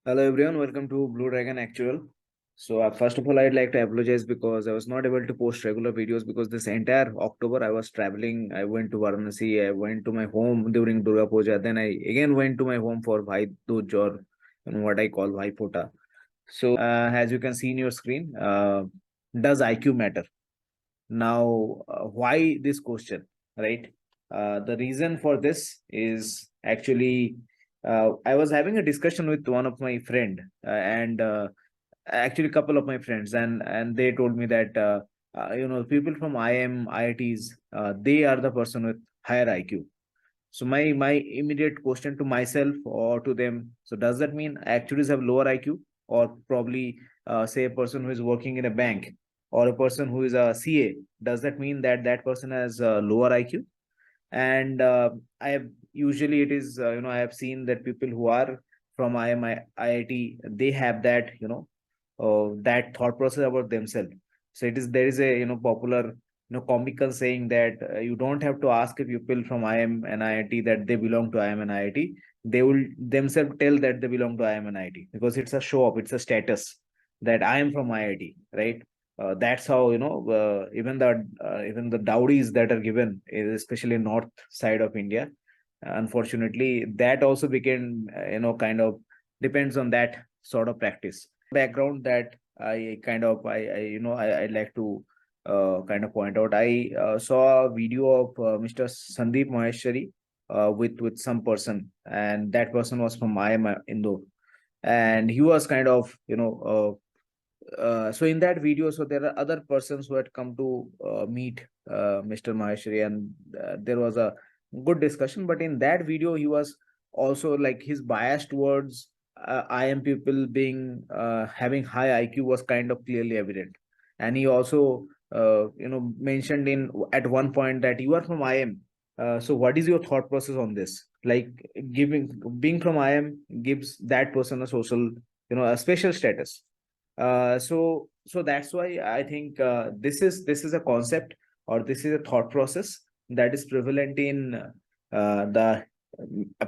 Hello everyone, welcome to Blue Dragon Actual. First of all, I'd like to apologize because I was not able to post regular videos because this entire October I was traveling. I went to Varanasi, I went to my home during Durga Puja, then I again went to my home for Bhai Dooj or what I call Bhai Phota. As you can see in your screen, does IQ matter? Now, why this question, right? The reason for this is actually I was having a discussion with one of my friend and actually a couple of my friends, and they told me that people from IIM, IITs, they are the person with higher IQ. So my immediate question to myself or to them, so does that mean actuaries have lower IQ, or probably say a person who is working in a bank or a person who is a CA, does that mean that that person has lower IQ? And I have usually it is I have seen that people who are from IIM, IIT, they have that that thought process about themselves. So it is there is a popular comical saying that you don't have to ask a pupil from IIM and IIT that they belong to IIM and IIT. They will themselves tell that they belong to IIM and IIT because it's a show up, it's a status that I am from IIT, right? That's how even the dowries that are given, especially north side of India. Unfortunately, that also became kind of depends on that sort of practice background that I like to kind of point out. I saw a video of Mr. Sandeep Maheshwari with some person, and that person was from IIM Indo, and he was kind of so in that video, so there are other persons who had come to meet Mr. Maheshwari, and there was a good discussion. But in that video, he was also like his bias towards IM people being having high IQ was kind of clearly evident, and he also mentioned in at one point that you are from IM. So what is your thought process on this? Like giving being from IM gives that person a social, a special status. So that's why I think this is a concept, or this is a thought process that is prevalent in the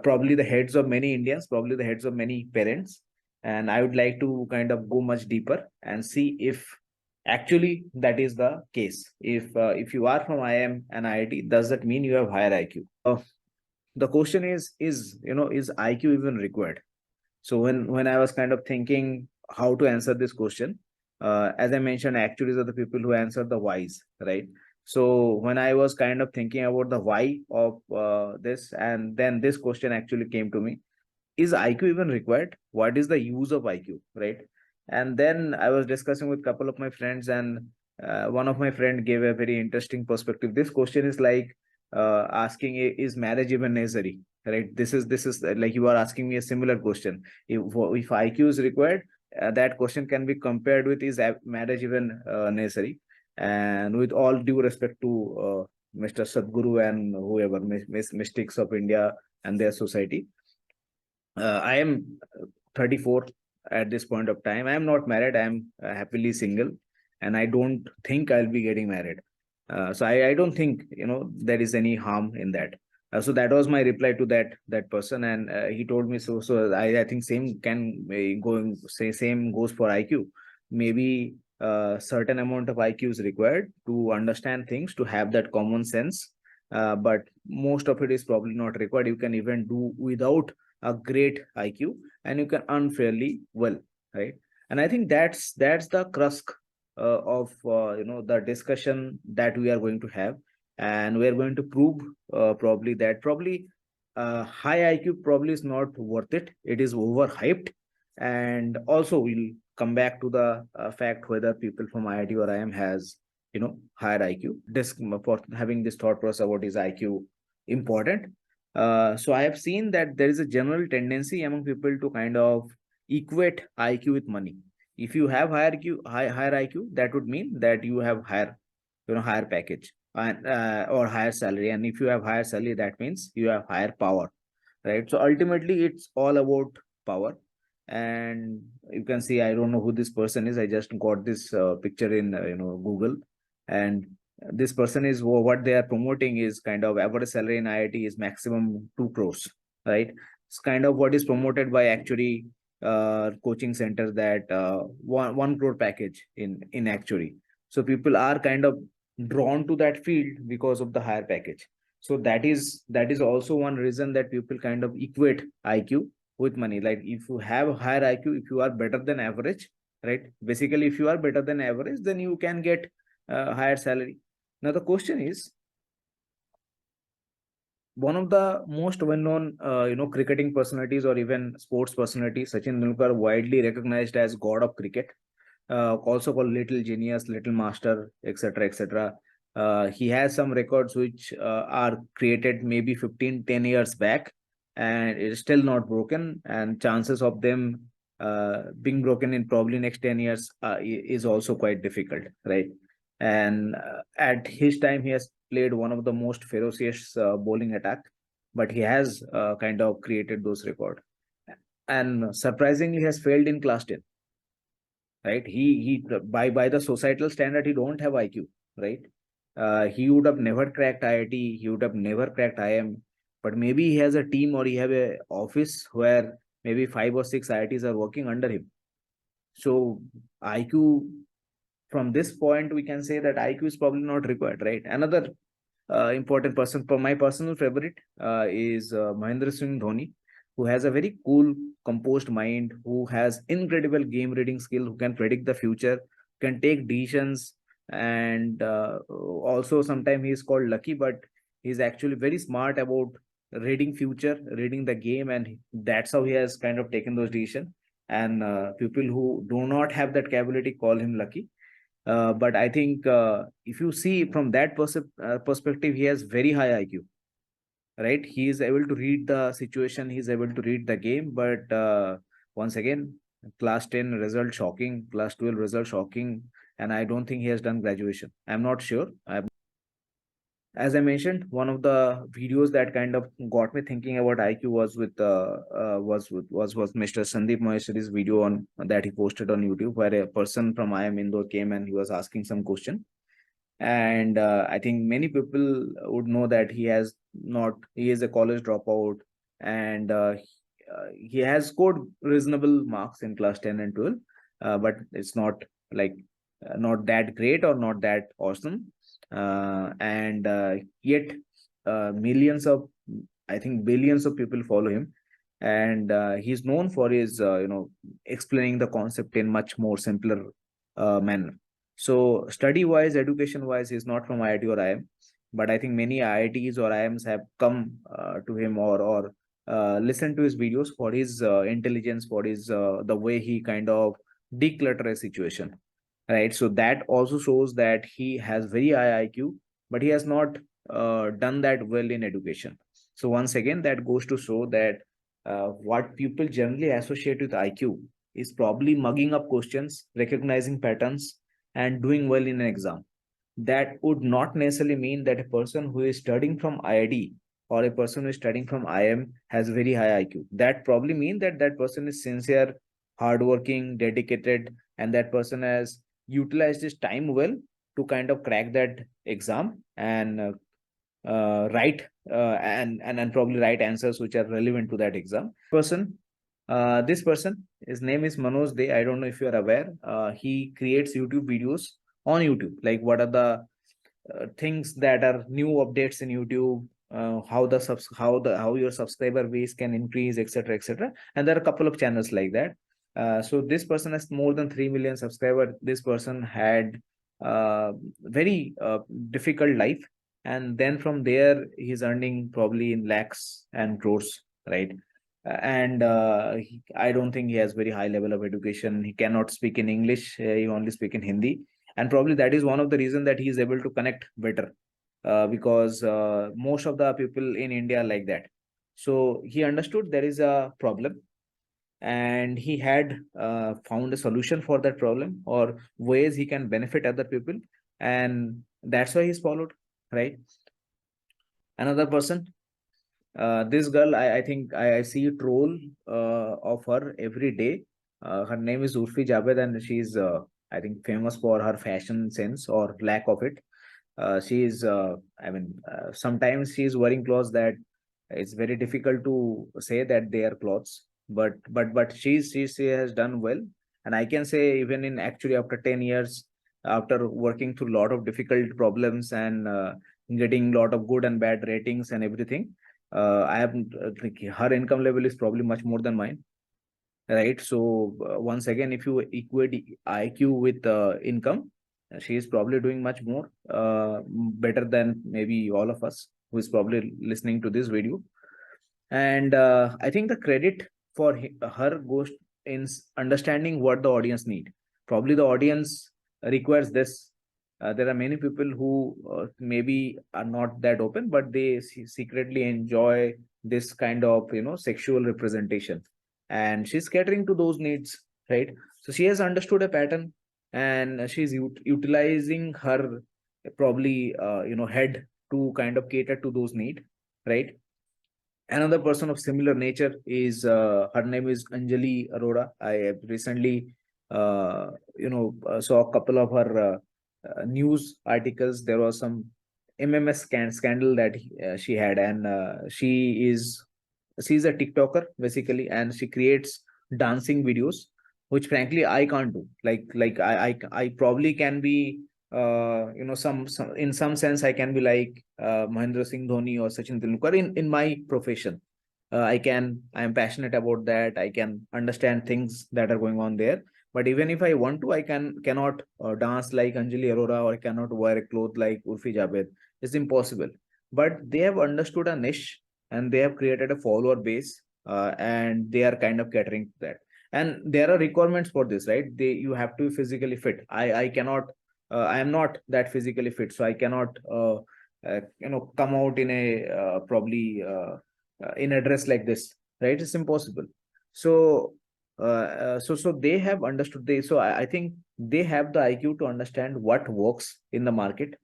probably the heads of many Indians, probably the heads of many parents. And I would like to kind of go much deeper and see if actually that is the case. If you are from IIM and IIT, does that mean you have higher IQ? The question is IQ even required? So when I was kind of thinking how to answer this question, as I mentioned, actuaries are the people who answer the whys, right? So when I was kind of thinking about the why of this, and then this question actually came to me: is IQ even required? What is the use of IQ, right? And then I was discussing with a couple of my friends, and one of my friend gave a very interesting perspective. This question is like asking, is marriage even necessary, right? This is like you are asking me a similar question. If IQ is required, that question can be compared with, is marriage even necessary? And with all due respect to Mr. Sadhguru and whoever mystics of India and their society, I am 34 at this point of time. I am not married. I am happily single, and I don't think I'll be getting married. So I don't think there is any harm in that. So that was my reply to that person, and he told me so. So I think same can go say same goes for IQ. Maybe certain amount of IQ is required to understand things, to have that common sense. But most of it is probably not required. You can even do without a great IQ, and you can earn fairly well, right? And I think that's the crux of the discussion that we are going to have, and we are going to prove probably that probably high IQ probably is not worth it. It is overhyped, and also we'll come back to the fact whether people from IIT or IIM has higher IQ. This for having this thought process about is IQ important. So I have seen that there is a general tendency among people to kind of equate IQ with money. If you have higher IQ, that would mean that you have higher package and or higher salary. And if you have higher salary, that means you have higher power, right? So ultimately, it's all about power. And you can see, I don't know who this person is. I just got this picture in Google, and this person is what they are promoting is kind of average salary in IIT is maximum 2 crores, right? It's kind of what is promoted by Actuary. coaching centers that 1 crore package in Actuary. So people are kind of drawn to that field because of the higher package. So that is also one reason that people kind of equate IQ with money. Like if you have a higher IQ, if you are better than average, right? Basically, if you are better than average, then you can get higher salary. Now the question is, one of the most well-known, cricketing personalities or even sports personalities, Sachin Tendulkar, widely recognized as god of cricket, also called Little Genius, Little Master, etc., etc. He has some records which are created maybe 10 years back, and it is still not broken. And chances of them being broken in probably next 10 years is also quite difficult, right? And at his time, he has played one of the most ferocious bowling attack, but he has kind of created those record. And surprisingly, has failed in class 10, right? By the societal standard, he don't have IQ, right? He would have never cracked IIT, he would have never cracked IIM, but maybe he has a team or he have a office where maybe 5 or 6 IITs are working under him. So IQ, from this point, we can say that IQ is probably not required, right? Another important person, for my personal favorite, is Mahendra Singh Dhoni, who has a very cool, composed mind, who has incredible game reading skill, who can predict the future, can take decisions, and also sometimes he is called lucky, but he's actually very smart about reading future, reading the game, and that's how he has kind of taken those decisions. And people who do not have that capability call him lucky. But I think if you see from that perspective, he has very high IQ, right? He is able to read the situation, he is able to read the game. But once again, class 10 result shocking, class 12 result shocking, and I don't think he has done graduation. I'm not sure. As I mentioned, one of the videos that kind of got me thinking about IQ was was Mr. Sandeep Maheshwari's video on that he posted on YouTube, where a person from IIM Indore came and he was asking some question. And I think many people would know that he is a college dropout, and he has scored reasonable marks in class 10 and 12, but it's not like not that great or not that awesome. And yet millions of, I think billions of people follow him. And he's known for his explaining the concept in much more simpler manner. So study wise, education wise, he's not from IIT or IIM, but I think many IITs or IIMs have come to him, or listened to his videos for his intelligence, for his the way he kind of declutter a situation, right? So that also shows that he has very high IQ, but he has not done that well in education. So once again, that goes to show that what people generally associate with IQ is probably mugging up questions, recognizing patterns, and doing well in an exam. That would not necessarily mean that a person who is studying from IIT or a person who is studying from IIM has very high IQ. That probably means that that person is sincere, hardworking, dedicated, and that person has utilized his time well to kind of crack that exam and write and probably write answers which are relevant to that exam. This person, his name is Manoj De. I don't know if you are aware. He creates YouTube videos on YouTube, like what are the things that are new updates in YouTube, how your subscriber base can increase, etc., etc. And there are a couple of channels like that. So this person has more than 3 million subscribers. This person had very difficult life, and then from there he's earning probably in lakhs and crores, right? And I don't think he has very high level of education. He cannot speak in English. He only speak in Hindi, and probably that is one of the reason that he is able to connect better, because most of the people in India are like that. So he understood there is a problem, and he had found a solution for that problem, or ways he can benefit other people, and that's why he's followed, right? Another person, this girl, I think I see a troll of her every day. Her name is Urfi Javed, and she's I think famous for her fashion sense or lack of it. She is sometimes she is wearing clothes that it's very difficult to say that they are clothes, but she has done well. And I can say even in actually after 10 years, after working through a lot of difficult problems and getting a lot of good and bad ratings and everything, I have like her income level is probably much more than mine, right? So once again, if you equate IQ with income, she is probably doing much more better than maybe all of us who is probably listening to this video. And I think the credit for her goes in understanding what the audience need. Probably the audience requires this. There are many people who maybe are not that open, but they secretly enjoy this kind of sexual representation, and she's catering to those needs, right? So she has understood a pattern, and she's utilizing her probably head to kind of cater to those need, right? Another person of similar nature is her name is Anjali Arora. I have recently saw a couple of her news articles. There was some MMS scandal that she had, and she's a TikToker basically, and she creates dancing videos, which frankly I can't do. I probably can be some in some sense I can be like Mahendra Singh Dhoni or Sachin Tendulkar in my profession. I am passionate about that. I can understand things that are going on there. But even if I want to, I cannot dance like Anjali Arora, or I cannot wear a cloth like Urfi Javed. It's impossible. But they have understood a niche, and they have created a follower base, and they are kind of catering to that. And there are requirements for this, right? You have to be physically fit. I cannot. I am not that physically fit, so I cannot come out in a probably in a dress like this, right? It's impossible. So so they have understood this. So I think they have the IQ to understand what works in the market,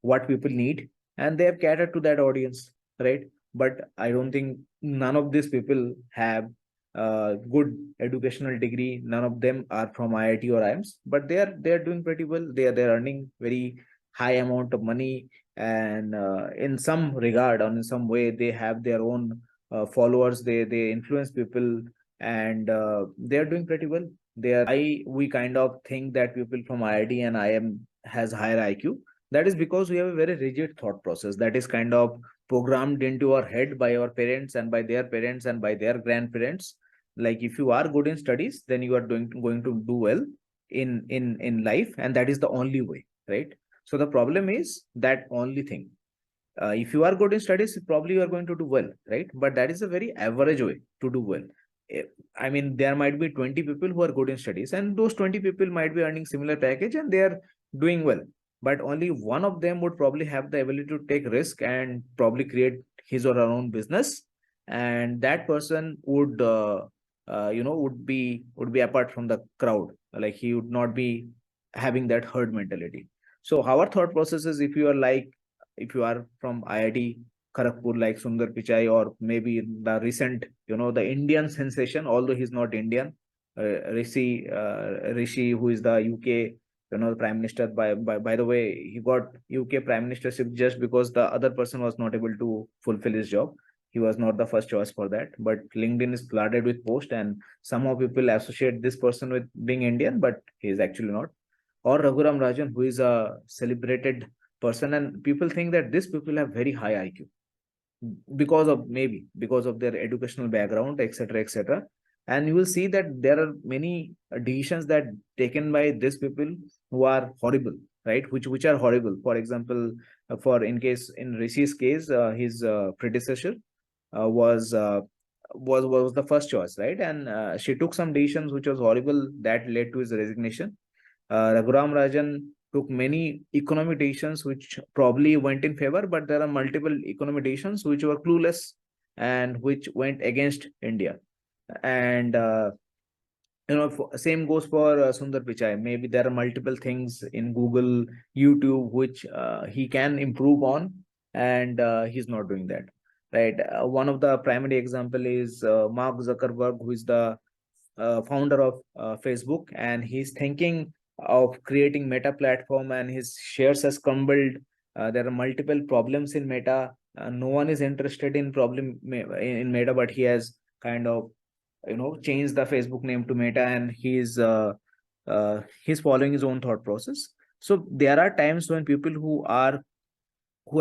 what people need, and they have catered to that audience, right? But I don't think none of these people have good educational degree. None of them are from IIT or IIMs, but they are doing pretty well. They're earning very high amount of money, and in some regard or in some way they have their own followers. They influence people, and they are doing pretty well. I we kind of think that people from IIT and IIM has higher IQ. That is because we have a very rigid thought process that is kind of programmed into our head by our parents and by their parents and by their grandparents. Like if you are good in studies, then you are going to do well in life, and that is the only way, right? So the problem is that only thing. If you are good in studies, probably you are going to do well, right? But that is a very average way to do well. Eh, I mean, there might be 20 people who are good in studies, and those 20 people might be earning similar package and they are doing well. But only one of them would probably have the ability to take risk and probably create his or her own business. And that person would be apart from the crowd. Like he would not be having that herd mentality. So our thought process is, if you are from IIT Kharagpur like Sundar Pichai, or maybe the recent, the Indian sensation, although he's not Indian, Rishi, who is the UK, the Prime Minister. By the way, he got UK Prime Ministership just because the other person was not able to fulfill his job. He was not the first choice for that. But LinkedIn is flooded with posts, and somehow people associate this person with being Indian, but he is actually not. Or Raghuram Rajan, who is a celebrated person, and people think that these people have very high IQ because of their educational background, etc., etc. And you will see that there are many decisions that taken by these people who are horrible, right? Which are horrible. For example, for in case in Rishi's case, his predecessor was was the first choice, right? And she took some decisions which was horrible that led to his resignation. Raghuram Rajan took many economic decisions which probably went in favor, but there are multiple economic decisions which were clueless and which went against India. And same goes for Sundar Pichai. Maybe there are multiple things in Google, YouTube, which he can improve on, and he's not doing that. Right. One of the primary example is Mark Zuckerberg, who is the founder of Facebook, and he's thinking of creating Meta platform, and his shares has crumbled. There are multiple problems in Meta. No one is interested in Meta, but he has kind of change the Facebook name to Meta, and he's following his own thought process. So there are times when people who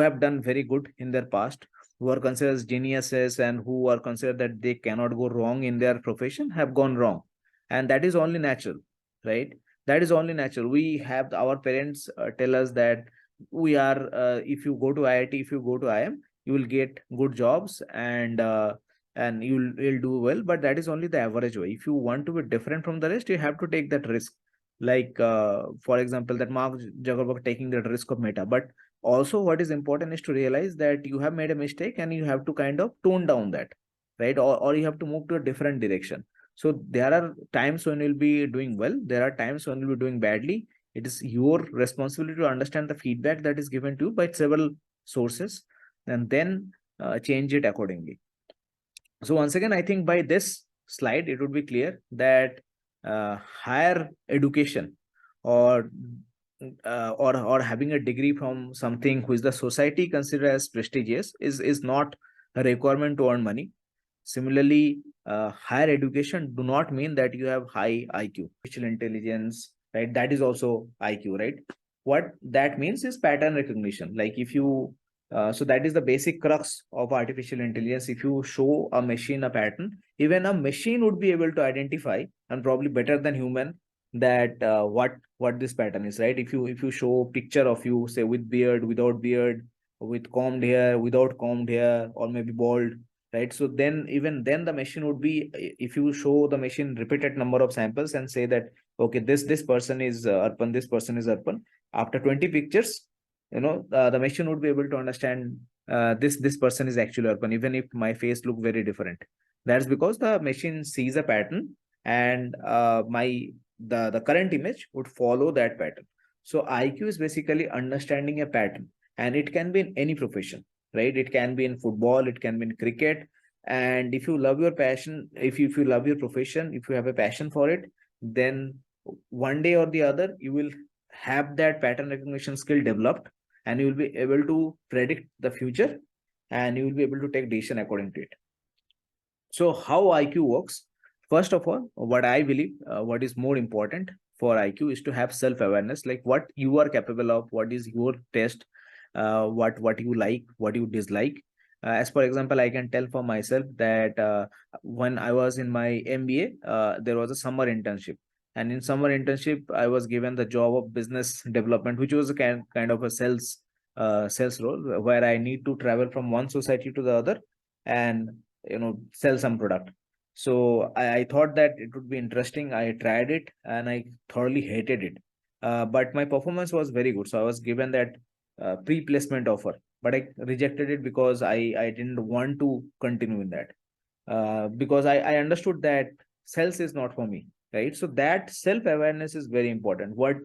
have done very good in their past, who are considered as geniuses and who are considered that they cannot go wrong in their profession, have gone wrong. And that is only natural, right? That is only natural. We have our parents tell us that if you go to IIT, if you go to IIM, you will get good jobs, and you'll do well. But that is only the average way. If you want to be different from the rest, you have to take that risk. Like for example, that Mark Zuckerberg taking that risk of Meta. But also what is important is to realize that you have made a mistake and you have to kind of tone down that, right? Or you have to move to a different direction. So there are times when you'll be doing well, there are times when you'll be doing badly. It is your responsibility to understand the feedback that is given to you by several sources, and then change it accordingly. So once again, I think by this slide, it would be clear that higher education, or or having a degree from something which the society considers as prestigious, is not a requirement to earn money. Similarly, higher education do not mean that you have high IQ. Artificial intelligence, right? That is also IQ, right? What that means is pattern recognition. Like if you, so that is the basic crux of artificial intelligence. If you show a machine a pattern, even a machine would be able to identify, and probably better than human, that what this pattern is, right? If you show picture of you, say with beard, without beard, with combed hair, without combed hair, or maybe bald, right? So then even then the machine would be, if you show the machine repeated number of samples and say that, okay, this person is Arpan, this person is Arpan, after 20 pictures, the machine would be able to understand this person is actually Arpan, even if my face look very different. That's because the machine sees a pattern, and the current image would follow that pattern. So IQ is basically understanding a pattern, and it can be in any profession, right? It can be in football, it can be in cricket. And if you love your passion, if you love your profession, if you have a passion for it, then one day or the other you will have that pattern recognition skill developed, and you will be able to predict the future, and you will be able to take decision according to it. So how IQ works? First of all, what I believe, what is more important for IQ is to have self-awareness, like what you are capable of, what is your test, what you like, what you dislike. As for example, I can tell for myself that when I was in my MBA, there was a summer internship, and in summer internship, I was given the job of business development, which was a kind of a sales role, where I need to travel from one society to the other, and sell some product. So I thought that it would be interesting. I tried it and I thoroughly hated it. But my performance was very good, so I was given that pre-placement offer, but I rejected it because I didn't want to continue in that, because I understood that sales is not for me, right? So that self-awareness is very important. What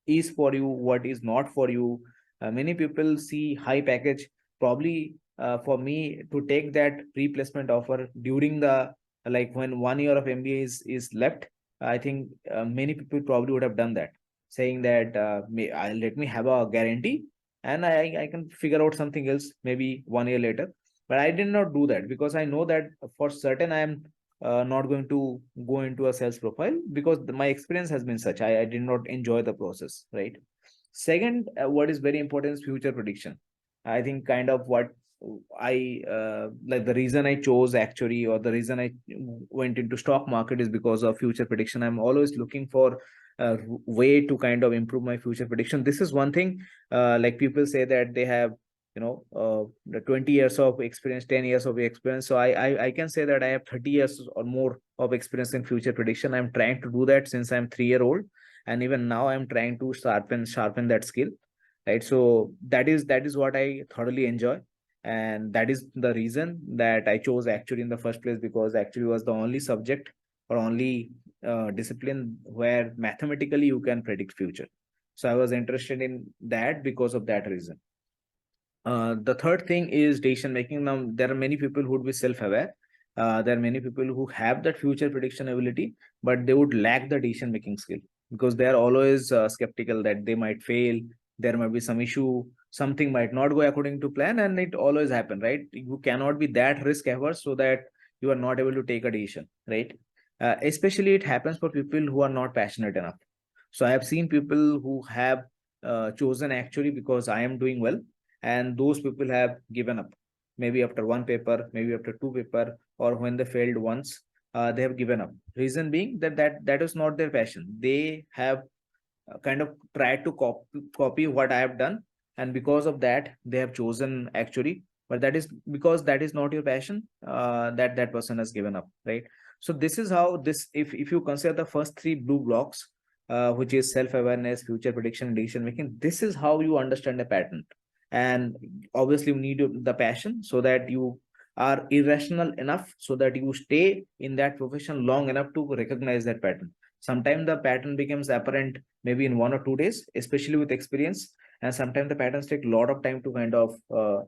is for you, what is not for you. Many people see high package. Probably for me to take that pre-placement offer during the, like when 1 year of MBA is left, I think many people probably would have done that, saying that let me have a guarantee, and I can figure out something else maybe 1 year later. But I did not do that, because I know that for certain I am not going to go into a sales profile, because my experience has been such. I did not enjoy the process, right? Second, what is very important is future prediction. I think kind of what I like, the reason I chose Actuary, or the reason I went into stock market, is because of future prediction. I'm always looking for a way to kind of improve my future prediction. This is one thing. Like people say that they have, the 20 years of experience, 10 years of experience. So I can say that I have 30 years or more of experience in future prediction. I'm trying to do that since I'm 3 year old, and even now I'm trying to sharpen that skill, right? So that is what I thoroughly enjoy, and that is the reason that I chose Actuary in the first place, because Actuary was the only subject, or only discipline where mathematically you can predict future. So I was interested in that because of that reason. The third thing is decision making. Now, there are many people who would be self-aware. There are many people who have that future prediction ability, but they would lack the decision making skill, because they are always skeptical that they might fail. There might be some issue, something might not go according to plan, and it always happen, right? You cannot be that risk averse so that you are not able to take a decision, right? Especially it happens for people who are not passionate enough. So I have seen people who have chosen actually because I am doing well, and those people have given up. Maybe after one paper, maybe after two paper, or when they failed once, they have given up. Reason being that is not their passion. They have kind of tried to copy what I have done, and because of that, they have chosen actually. But that is because that is not your passion. That person has given up, right? So this is how this. If you consider the first three blue blocks, which is self awareness, future prediction, and decision making, this is how you understand a pattern. And obviously, you need the passion so that you are irrational enough so that you stay in that profession long enough to recognize that pattern. Sometimes the pattern becomes apparent maybe in 1 or 2 days, especially with experience. And sometimes the patterns take a lot of time to kind of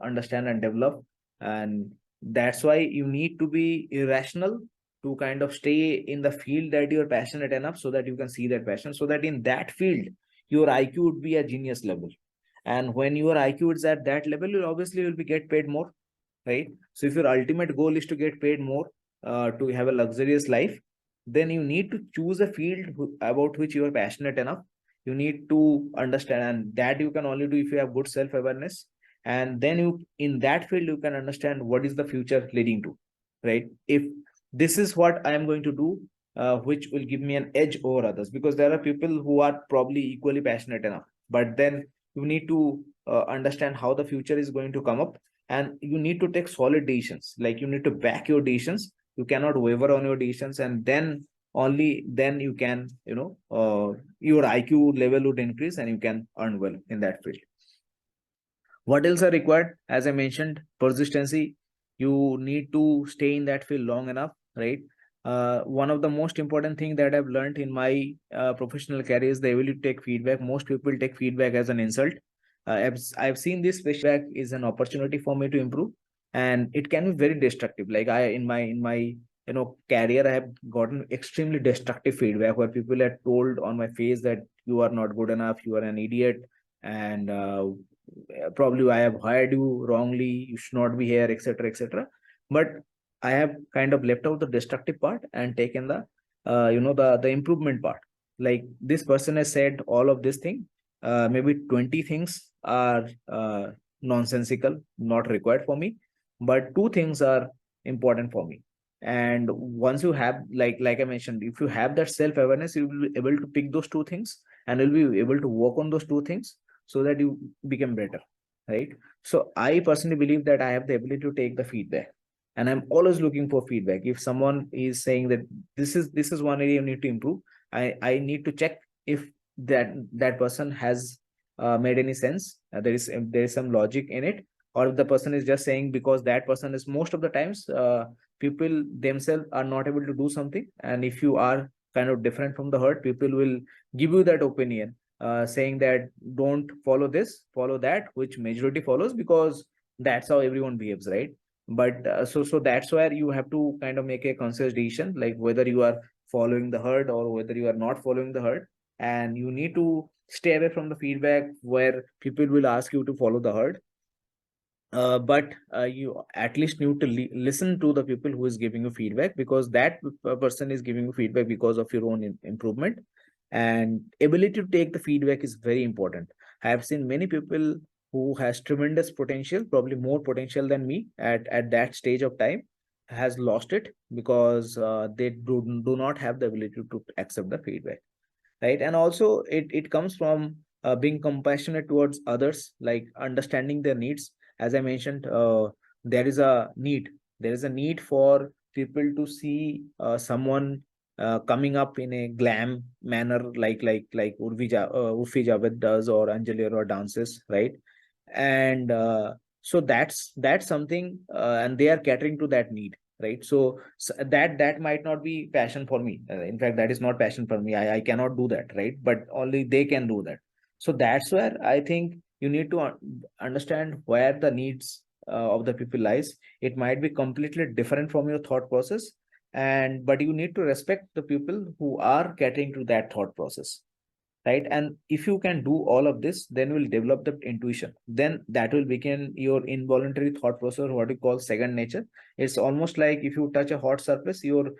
understand and develop. And that's why you need to be irrational to kind of stay in the field that you're passionate enough so that you can see that passion, so that in that field, your IQ would be a genius level. And when your IQ is at that level, you obviously will be get paid more, right? So if your ultimate goal is to get paid more, to have a luxurious life, then you need to choose a field about which you are passionate enough. You need to understand, and that you can only do if you have good self awareness. And then you, in that field, you can understand what is the future leading to, right? If this is what I am going to do, which will give me an edge over others, because there are people who are probably equally passionate enough, but then you need to understand how the future is going to come up, and you need to take solid decisions. Like you need to back your decisions. You cannot waver on your decisions, and then only then you can, your IQ level would increase and you can earn well in that field. What else are required? As I mentioned, persistency. You need to stay in that field long enough, right? One of the most important thing that I've learned in my professional career is the ability to take feedback. Most people take feedback as an insult. I've seen this feedback is an opportunity for me to improve, and it can be very destructive. Like in my career, I have gotten extremely destructive feedback where people have told on my face that you are not good enough, you are an idiot, and probably I have hired you wrongly, you should not be here, etc., etc. But I have kind of left out the destructive part and taken the the improvement part. Like this person has said all of this thing, maybe 20 things are nonsensical, not required for me, but two things are important for me. And once you have, like I mentioned, if you have that self awareness, you will be able to pick those two things, and you'll be able to work on those two things so that you become better, right? So I personally believe that I have the ability to take the feedback, and I'm always looking for feedback. If someone is saying that this is one area you need to improve, I need to check if that person has made any sense. There is some logic in it, or if the person is just saying because that person is, most of the times people themselves are not able to do something, and if you are kind of different from the herd, people will give you that opinion, saying that don't follow this, follow that, which majority follows because that's how everyone behaves, right? But so that's where you have to kind of make a conscious decision, like whether you are following the herd or whether you are not following the herd. And you need to stay away from the feedback where people will ask you to follow the herd, but you at least need to listen to the people who is giving you feedback, because that person is giving you feedback because of your own improvement. And ability to take the feedback is very important. I have seen many people who has tremendous potential, probably more potential than me at that stage of time, has lost it because they do not have the ability to accept the feedback, right? And also it comes from being compassionate towards others, like understanding their needs. As I mentioned, there is a need there is a need for people to see someone coming up in a glam manner, like Urfi Javed does, or Anjali or dances, right? And so that's something, and they are catering to that need, right? So that might not be passion for me. In fact, that is not passion for me. I cannot do that, right? But only they can do that. So that's where I think you need to understand where the needs of the people lies. It might be completely different from your thought process, and but you need to respect the people who are catering to that thought process, right? And if you can do all of this, then we'll develop the intuition. Then that will become your involuntary thought process, what you call second nature. It's almost like if you touch a hot surface, you'll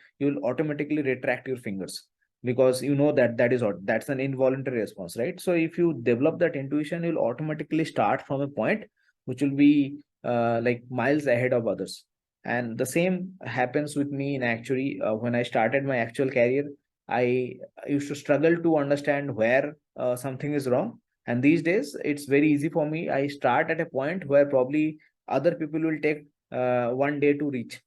automatically retract your fingers, because you know that that's an involuntary response, right? So if you develop that intuition, you'll automatically start from a point which will be like miles ahead of others. And the same happens with me in actuary. When I started my actual career, I used to struggle to understand where something is wrong. And these days, it's very easy for me. I start at a point where probably other people will take 1 day to reach,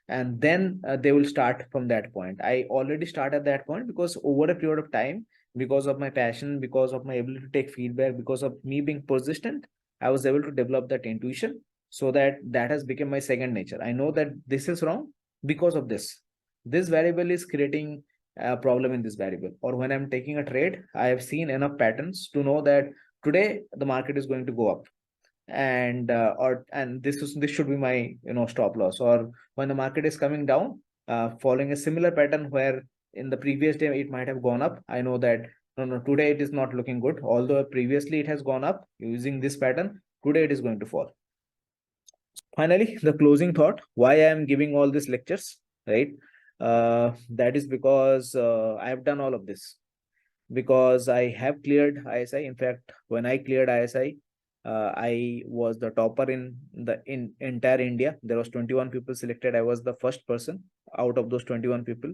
and then they will start from that point. I already start at that point, because over a period of time, because of my passion, because of my ability to take feedback, because of me being persistent, I was able to develop that intuition, so that has become my second nature. I know that this is wrong because of this variable is creating a problem in this variable. Or when I'm taking a trade, I have seen enough patterns to know that today the market is going to go up, and this should be my stop loss. Or when the market is coming down, following a similar pattern where in the previous day it might have gone up, I know that no, today it is not looking good, although previously it has gone up. Using this pattern, today it is going to fall. Finally, the closing thought, why I am giving all these lectures, right? That is because I have done all of this, because I have cleared ISI. In fact, when I cleared ISI, I was the topper in entire India. There was 21 people selected. I was the first person out of those 21 people.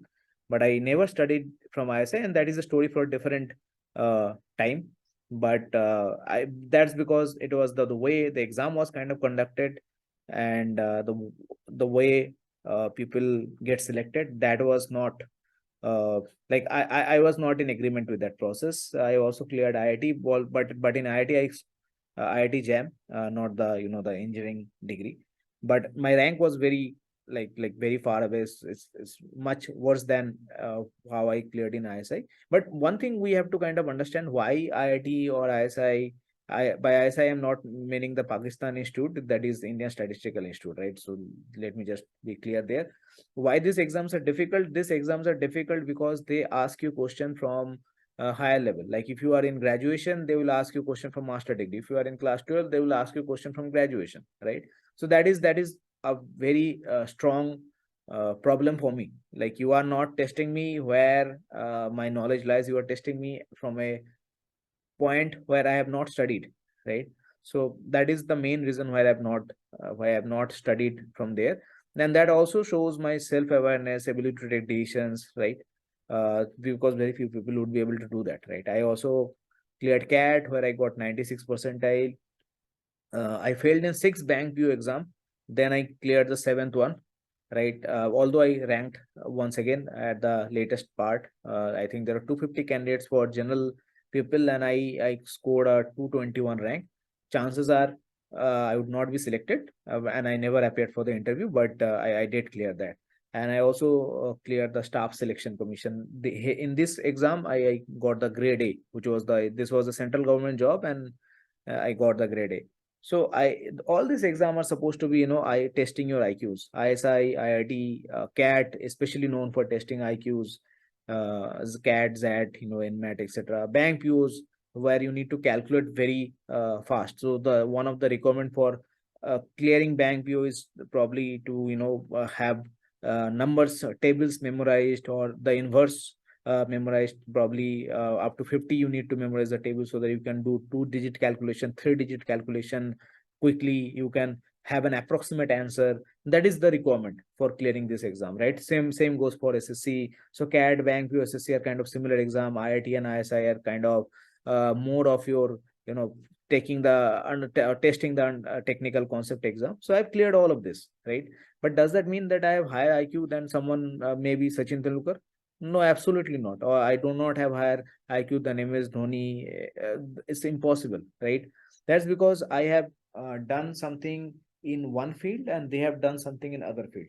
But I never studied from ISI, and that is a story for a different time. But I that's because it was the way the exam was kind of conducted, and the way people get selected, that was not like I was not in agreement with that process. I also cleared IIT, but in IIT IIT Jam, not the the engineering degree. But my rank was very like very far away. It's much worse than how I cleared in ISI. But one thing we have to kind of understand, why IIT or ISI. By ISI, I'm not meaning the Pakistan Institute, that is the Indian Statistical Institute, right? So let me just be clear there. Why these exams are difficult? These exams are difficult because they ask you question from a higher level. Like if you are in graduation, they will ask you question from master degree. If you are in class 12, they will ask you question from graduation, right? So that is a very strong problem for me. Like you are not testing me where my knowledge lies. You are testing me from a point where I have not studied, right? So that is the main reason why I have not studied from there. Then that also shows my self-awareness, ability to take decisions, right? Because very few people would be able to do that, right? I also cleared CAT where I got 96 percentile. I failed in 6 bank view exam. Then I cleared the seventh one, right? Although I ranked once again at the latest part. I think there are 250 candidates for general people, and I scored a 221 rank. Chances are I would not be selected, and I never appeared for the interview, but I did clear that. And I also cleared the staff selection commission. In this exam, I got the grade A, which was this was a central government job, and I got the grade A. So all these exams are supposed to be, I testing your IQs. ISI, IIT, CAT, especially known for testing IQs, CAT, ZAT, NMAT, etc. Bank PUs, where you need to calculate very fast. So the one of the requirement for clearing bank PU is probably to have numbers tables memorized, or the inverse memorized. Probably up to 50 you need to memorize the table, so that you can do 2-digit calculation, 3-digit calculation quickly. You can have an approximate answer. That is the requirement for clearing this exam, right? Same goes for SSC. So CAD, bank view, SSC are kind of similar exam. IIT and ISI are kind of more of your taking the testing the technical concept exam. So I've cleared all of this, right? But does that mean that I have higher IQ than someone, maybe Sachin Tendulkar? No, absolutely not. Or I do not have higher IQ than MS Dhoni. It's impossible, right? That's because I have done something in one field, and they have done something in other field.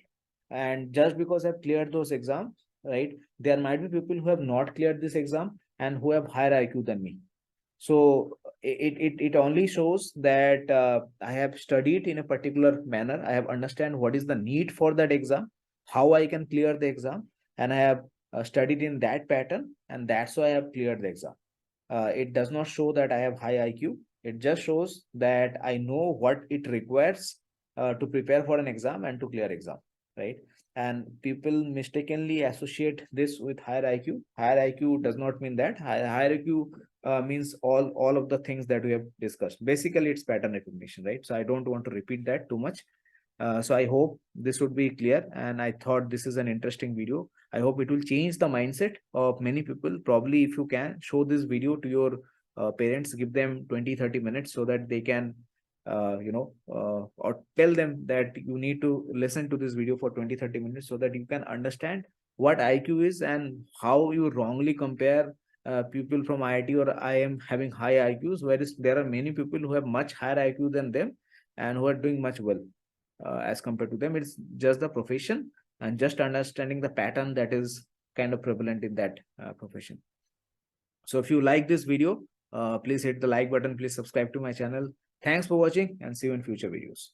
And just because I've cleared those exams, right, there might be people who have not cleared this exam and who have higher IQ than me. So it only shows that I have studied in a particular manner. I have understand what is the need for that exam, how I can clear the exam, and I have studied in that pattern, and that's why I have cleared the exam. It does not show that I have high IQ. It just shows that I know what it requires to prepare for an exam and to clear exam, right? And people mistakenly associate this with higher IQ. Higher IQ does not mean that. Higher IQ means all of the things that we have discussed. Basically, it's pattern recognition, right? So I don't want to repeat that too much. So I hope this would be clear, and I thought this is an interesting video. I hope it will change the mindset of many people. Probably if you can show this video to your parents, give them 20-30 minutes so that they can or tell them that you need to listen to this video for 20-30 minutes so that you can understand what IQ is and how you wrongly compare people from IIT or IIM having high IQs, whereas there are many people who have much higher IQ than them and who are doing much well as compared to them. It's just the profession and just understanding the pattern that is kind of prevalent in that profession. So if you like this video, please hit the like button, please subscribe to my channel. Thanks for watching and see you in future videos.